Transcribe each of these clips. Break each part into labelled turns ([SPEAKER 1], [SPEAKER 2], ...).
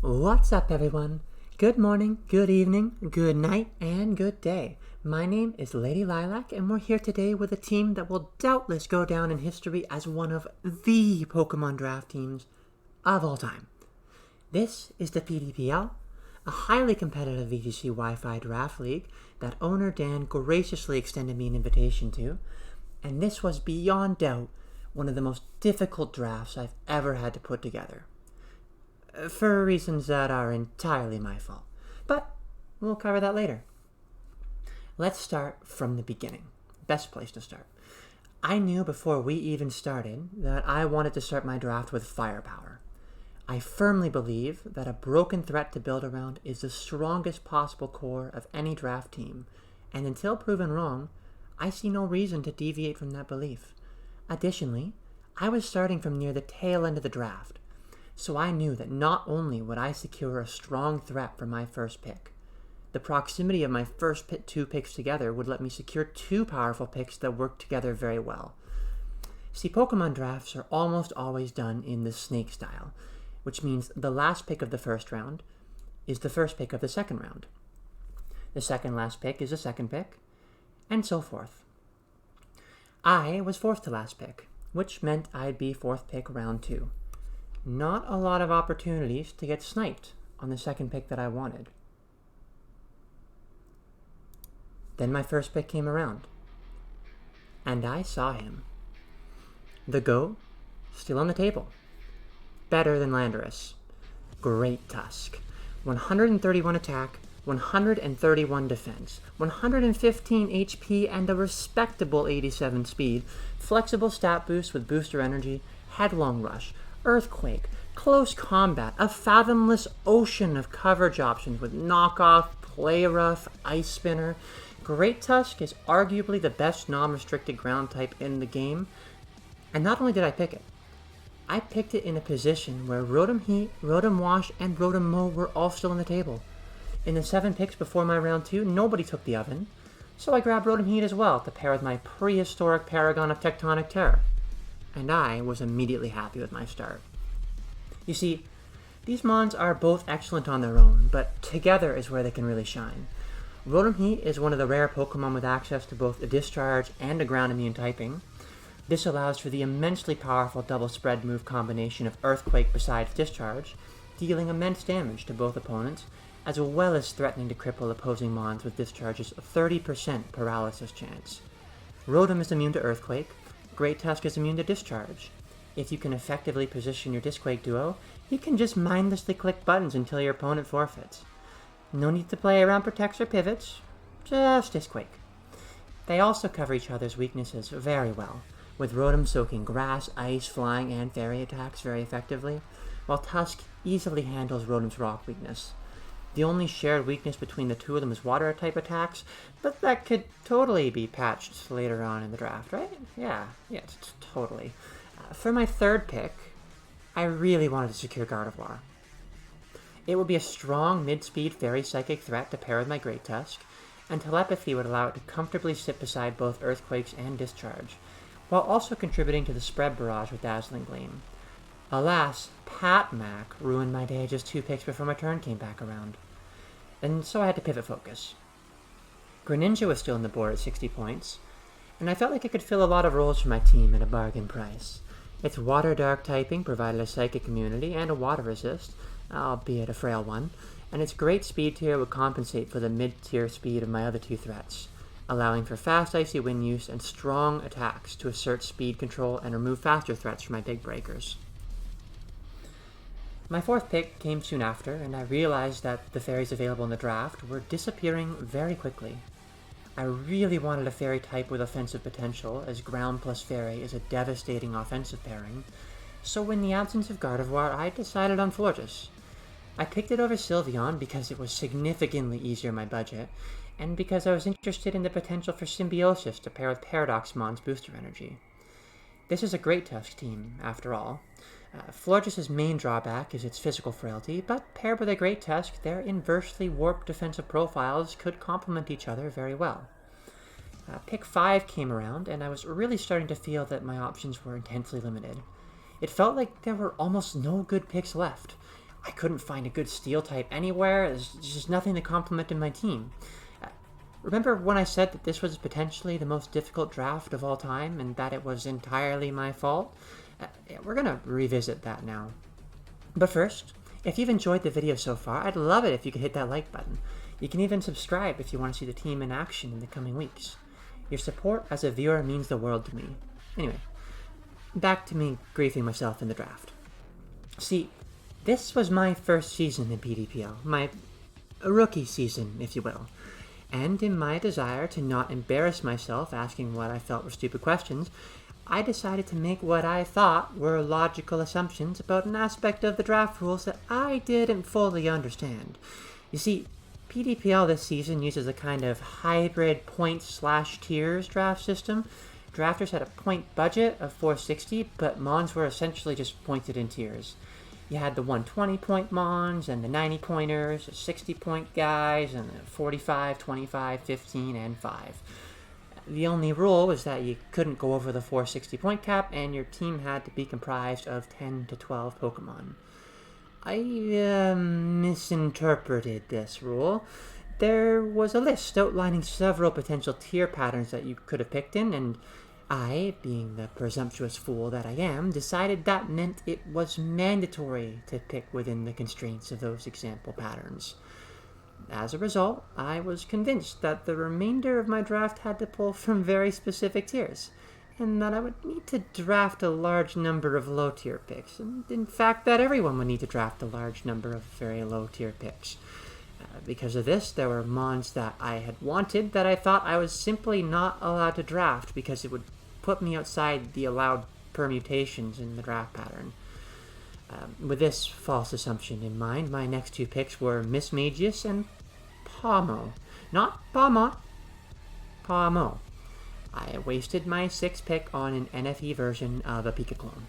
[SPEAKER 1] What's up, everyone? Good morning, good evening, good night, and good day. My name is Lady Lilac, and we're here today with a team that will doubtless go down in history as one of the Pokemon draft teams of all time. This is the PDPL, a highly competitive VGC Wi-Fi Draft League that owner Dan graciously extended me an invitation to, and this was beyond doubt one of the most difficult drafts I've ever had to put together. For reasons that are entirely my fault. But we'll cover that later. Let's start from the beginning. Best place to start. I knew before we even started that I wanted to start my draft with firepower. I firmly believe that a broken threat to build around is the strongest possible core of any draft team, and until proven wrong, I see no reason to deviate from that belief. Additionally, I was starting from near the tail end of the draft, so I knew that not only would I secure a strong threat for my first pick, the proximity of my first two picks together would let me secure two powerful picks that work together very well. See, Pokemon drafts are almost always done in the snake style, which means the last pick of the first round is the first pick of the second round. The second last pick is the second pick, and so forth. I was fourth to last pick, which meant I'd be fourth pick round 2. Not a lot of opportunities to get sniped on the second pick that I wanted. Then my first pick came around, and I saw him. The GOAT, still on the table. Better than Landorus. Great Tusk. 131 attack, 131 defense, 115 HP, and a respectable 87 speed, flexible stat boost with booster energy, headlong rush, Earthquake, close combat, a fathomless ocean of coverage options with knockoff, play rough, ice spinner. Great Tusk is arguably the best non-restricted ground type in the game, and not only did I pick it, I picked it in a position where Rotom Heat, Rotom Wash, and Rotom Mow were all still on the table. In the 7 picks before my round 2, nobody took the oven, so I grabbed Rotom Heat as well to pair with my prehistoric Paragon of Tectonic Terror. And I was immediately happy with my start. You see, these mons are both excellent on their own, but together is where they can really shine. Rotom Heat is one of the rare Pokemon with access to both a discharge and a ground immune typing. This allows for the immensely powerful double spread move combination of Earthquake besides discharge, dealing immense damage to both opponents, as well as threatening to cripple opposing mons with discharge's 30% paralysis chance. Rotom is immune to Earthquake. Great Tusk is immune to discharge. If you can effectively position your Disquake duo, you can just mindlessly click buttons until your opponent forfeits. No need to play around protects or pivots, just Disquake. They also cover each other's weaknesses very well, with Rotom soaking grass, ice, flying, and fairy attacks very effectively, while Tusk easily handles Rotom's rock weakness. The only shared weakness between the two of them is water type attacks, but that could totally be patched later on in the draft, right? Yeah, totally. For my third pick, I really wanted to secure Gardevoir. It would be a strong mid-speed fairy psychic threat to pair with my Great Tusk, and telepathy would allow it to comfortably sit beside both Earthquakes and Discharge, while also contributing to the spread barrage with Dazzling Gleam. Alas, Patmac ruined my day just 2 picks before my turn came back around. And so I had to pivot focus. Greninja was still on the board at 60 points, and I felt like it could fill a lot of roles for my team at a bargain price. Its Water Dark typing provided a Psychic immunity and a Water resist, albeit a frail one, and its great speed tier would compensate for the mid-tier speed of my other 2 threats, allowing for fast Icy Wind use and strong attacks to assert speed control and remove faster threats from my big breakers. My fourth pick came soon after, and I realized that the fairies available in the draft were disappearing very quickly. I really wanted a fairy type with offensive potential, as ground plus fairy is a devastating offensive pairing, so in the absence of Gardevoir, I decided on Florges. I picked it over Sylveon because it was significantly easier in my budget, and because I was interested in the potential for Symbiosis to pair with Paradoxmon's booster energy. This is a Great Tusk team, after all. Florges' main drawback is its physical frailty, but paired with a Great Tusk, their inversely warped defensive profiles could complement each other very well. Pick 5 came around, and I was really starting to feel that my options were intensely limited. It felt like there were almost no good picks left. I couldn't find a good steel type anywhere. There's just nothing that complemented my team. Remember when I said that this was potentially the most difficult draft of all time and that it was entirely my fault? We're gonna revisit that now. But first, if you've enjoyed the video so far, I'd love it if you could hit that like button. You can even subscribe if you want to see the team in action in the coming weeks. Your support as a viewer means the world to me. Anyway, back to me griefing myself in the draft. See, this was my first season in PDPL, my rookie season, if you will. And in my desire to not embarrass myself asking what I felt were stupid questions, I decided to make what I thought were logical assumptions about an aspect of the draft rules that I didn't fully understand. You see, PDPL this season uses a kind of hybrid points/tiers draft system. Drafters had a point budget of 460, but Mons were essentially just pointed in tiers. You had the 120-point Mons, and the 90-pointers, the 60-point guys, and the 45, 25, 15, and 5. The only rule was that you couldn't go over the 460-point cap, and your team had to be comprised of 10 to 12 Pokemon. I misinterpreted this rule. There was a list outlining several potential tier patterns that you could have picked in, and I, being the presumptuous fool that I am, decided that meant it was mandatory to pick within the constraints of those example patterns. As a result, I was convinced that the remainder of my draft had to pull from very specific tiers, and that I would need to draft a large number of low-tier picks, and in fact that everyone would need to draft a large number of very low-tier picks. Because of this, there were Mons that I had wanted that I thought I was simply not allowed to draft because it would put me outside the allowed permutations in the draft pattern. With this false assumption in mind, my next two picks were Mismagius and Pawmo. Not Pawmot, Pawmo. I wasted my 6th pick on an NFE version of a Pika clone.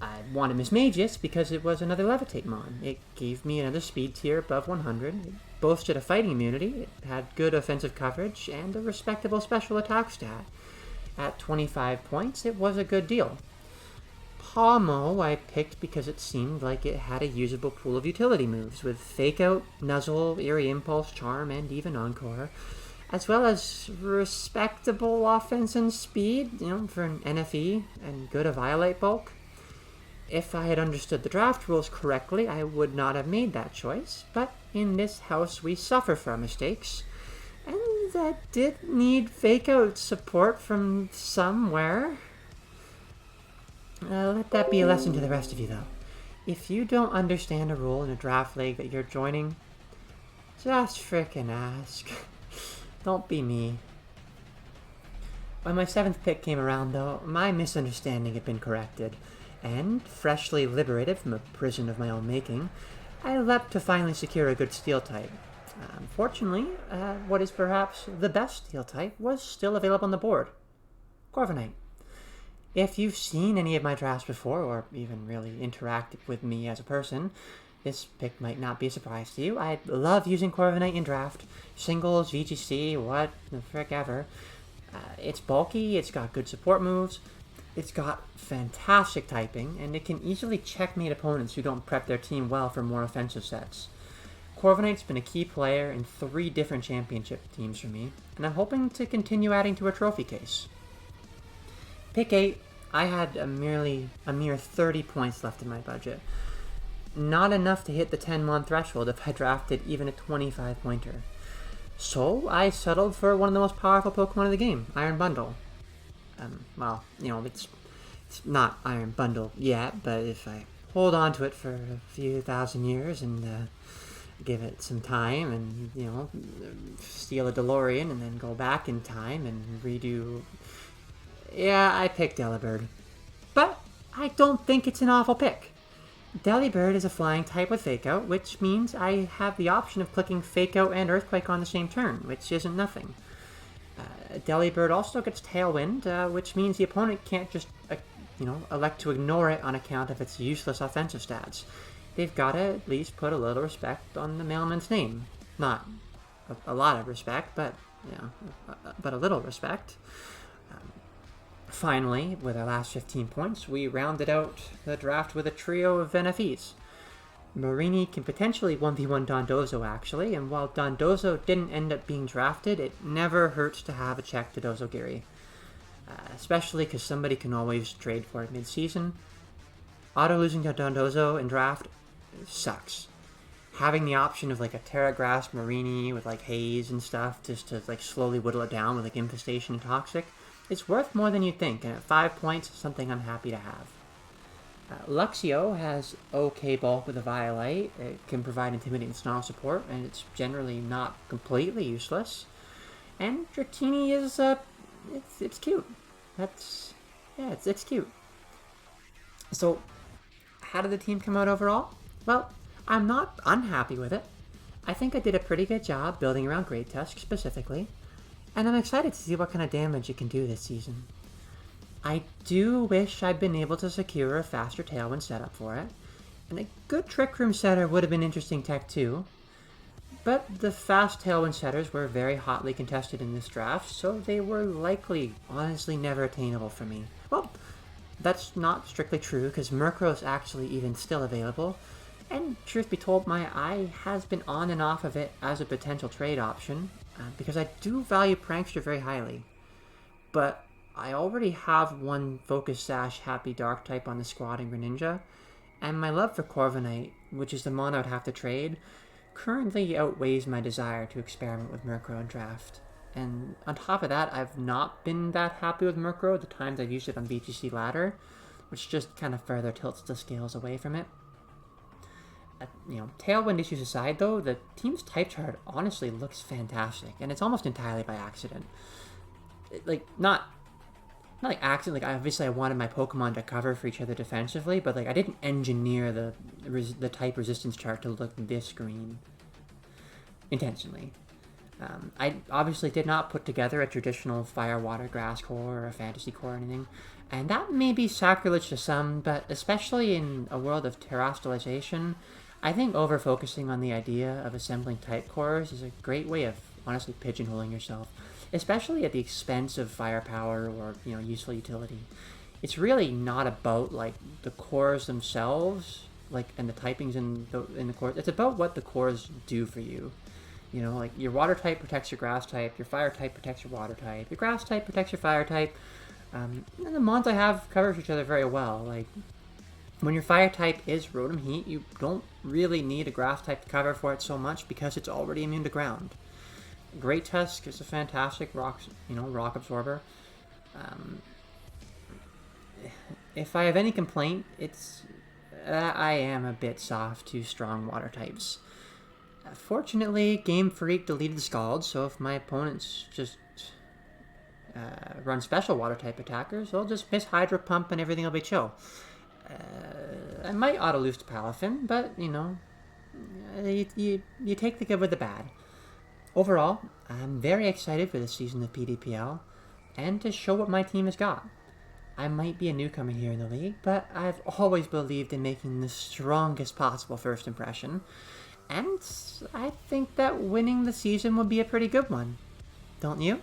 [SPEAKER 1] I wanted Mismagius because it was another Levitate Mon. It gave me another speed tier above 100, it boasted a fighting immunity, it had good offensive coverage, and a respectable special attack stat. At 25 points, it was a good deal. Pawmo I picked because it seemed like it had a usable pool of utility moves, with Fake Out, Nuzzle, Eerie Impulse, Charm, and even Encore, as well as respectable offense and speed, for an NFE, and good a Violate bulk. If I had understood the draft rules correctly, I would not have made that choice, but in this house we suffer from mistakes, and that did need Fake Out support from somewhere. Let that be a lesson to the rest of you, though. If you don't understand a rule in a draft league that you're joining, just frickin' ask. Don't be me. When my 7th pick came around, though, my misunderstanding had been corrected, and, freshly liberated from a prison of my own making, I leapt to finally secure a good steel type. Unfortunately, what is perhaps the best steel type was still available on the board. Corviknight. If you've seen any of my drafts before, or even really interacted with me as a person, this pick might not be a surprise to you. I love using Corviknight in draft. Singles, VGC, what the frick ever. It's bulky, it's got good support moves, it's got fantastic typing, and it can easily checkmate opponents who don't prep their team well for more offensive sets. Corviknight's been a key player in 3 different championship teams for me, and I'm hoping to continue adding to a trophy case. Pick 8, I had a mere 30 points left in my budget. Not enough to hit the 10-mon threshold if I drafted even a 25-pointer. So I settled for one of the most powerful Pokemon of the game, Iron Bundle. It's not Iron Bundle yet, but if I hold on to it for a few thousand years and give it some time and, steal a DeLorean and then go back in time and redo... Yeah, I picked Delibird. But I don't think it's an awful pick. Delibird is a flying type with Fake Out, which means I have the option of clicking Fake Out and Earthquake on the same turn, which isn't nothing. Delibird also gets Tailwind, which means the opponent can't just, elect to ignore it on account of its useless offensive stats. They've got to at least put a little respect on the mailman's name. Not a lot of respect, but a little respect. Finally, with our last 15 points, we rounded out the draft with a trio of NFEs. Marini can potentially 1v1 Dondozo, actually, and while Dondozo didn't end up being drafted, it never hurts to have a check to Dozogiri. Especially because somebody can always trade for it mid-season. Auto-losing to Dondozo in draft sucks. Having the option of like a Terra Grass Marini with like haze and stuff just to like slowly whittle it down with like Infestation and Toxic, it's worth more than you think, and at 5 points, something I'm happy to have. Luxio has okay bulk with a Violite. It can provide Intimidating Snarl support, and it's generally not completely useless. And Dratini is, it's cute. It's cute. So, how did the team come out overall? Well, I'm not unhappy with it. I think I did a pretty good job building around Great Tusk specifically, and I'm excited to see what kind of damage it can do this season. I do wish I'd been able to secure a faster Tailwind setup for it, and a good Trick Room setter would have been interesting tech too, but the fast Tailwind setters were very hotly contested in this draft, so they were likely, honestly, never attainable for me. Well, that's not strictly true, because Murkrow's actually even still available, and truth be told, my eye has been on and off of it as a potential trade option, because I do value Prankster very highly. But I already have one Focus Sash Happy Dark type on the squad in Greninja, and my love for Corviknight, which is the mono I'd have to trade, currently outweighs my desire to experiment with Murkrow in draft. And on top of that, I've not been that happy with Murkrow the times I've used it on VGC Ladder, which just kind of further tilts the scales away from it. Tailwind issues aside though, the team's type chart honestly looks fantastic, and it's almost entirely by accident. Not like accident, like obviously I wanted my Pokemon to cover for each other defensively, but like I didn't engineer the type resistance chart to look this green intentionally. I obviously did not put together a traditional Fire, Water, Grass core or a Fantasy core or anything, and that may be sacrilege to some, but especially in a world of terastallization, I think over-focusing on the idea of assembling type cores is a great way of honestly pigeonholing yourself, especially at the expense of firepower or useful utility. It's really not about like the cores themselves, and the typings in the cores. It's about what the cores do for you. Like your water type protects your grass type, your fire type protects your water type, your grass type protects your fire type. And the mons I have cover each other very well. Like when your fire type is Rotom Heat, you don't really need a grass type to cover for it so much because it's already immune to ground. Great Tusk is a fantastic rock absorber. If I have any complaint, it's I am a bit soft to strong water types. Fortunately, Game Freak deleted Scald, so if my opponents just run special water type attackers, they'll just miss Hydro Pump and everything will be chill. I might auto-lose to Palafin, but you take the good with the bad. Overall, I'm very excited for this season of PDPL, and to show what my team has got. I might be a newcomer here in the league, but I've always believed in making the strongest possible first impression, and I think that winning the season would be a pretty good one. Don't you?